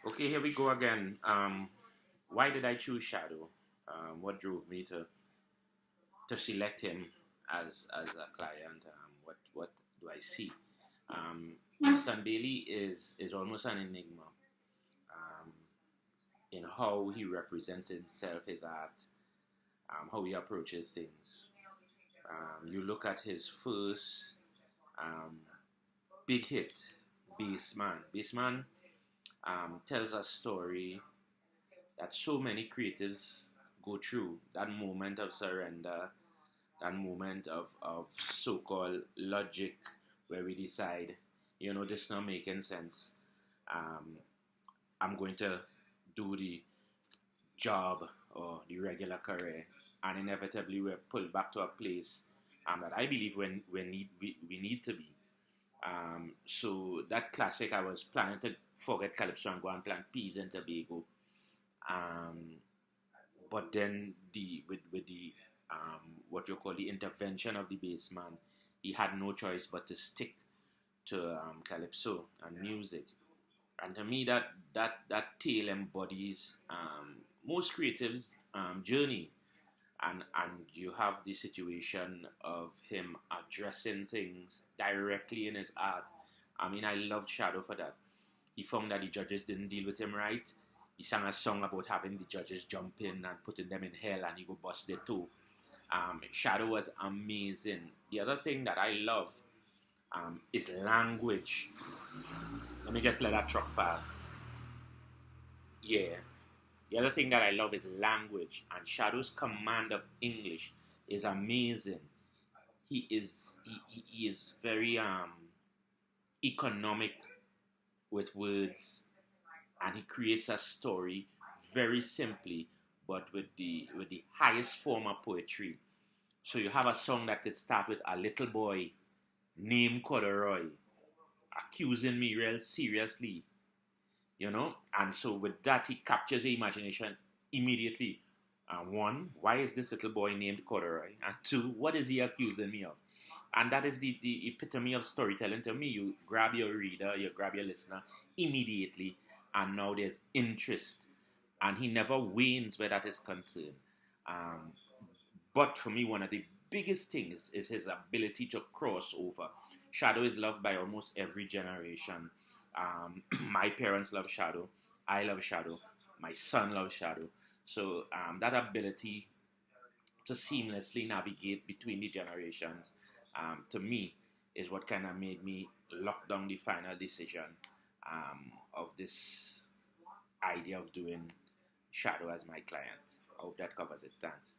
Okay, here we go again. Why did I choose Shadow? What drove me to select him as a client? What do I see? Stan Bailey is almost an enigma um, in how he represents himself, his art, how he approaches things. You look at his first um, big hit, Basman. Basman tells a story that so many creatives go through, that moment of surrender, that moment of so-called logic where we decide, this not making sense. Um, I'm going to do the job or the regular career, and inevitably we're pulled back to a place that I believe we need to be. So that classic, I was planning to forget Calypso and go and plant peas in Tobago. Um, but then with the what you call the intervention of the bassman, he had no choice but to stick to calypso and music. And to me, that tale embodies most creatives' journey. And you have the situation of him addressing things directly in his art. I mean, I loved Shadow for that. He found that the judges didn't deal with him right. He sang a song about having the judges jump in and putting them in hell, and he go bust their toe. Shadow was amazing. The other thing that I love is language. Let me just let that truck pass. Yeah. The other thing that I love is language, and Shadow's command of English is amazing. He is very economic with words, and he creates a story very simply, but with the highest form of poetry. So you have a song that could start with a little boy named Corduroy accusing me real seriously, and so with that he captures the imagination immediately. One, why is this little boy named Corduroy? And two, what is he accusing me of? And that is the epitome of storytelling to me. You grab your reader, you grab your listener immediately, and now there's interest. And he never wanes where that is concerned. Um, but for me, one of the biggest things is his ability to cross over. Shadow is loved by almost every generation. My parents love Shadow. I love Shadow. My son loves Shadow. So that ability to seamlessly navigate between the generations, to me, is what kind of made me lock down the final decision of this idea of doing Shadow as my client. I hope that covers it. Thanks.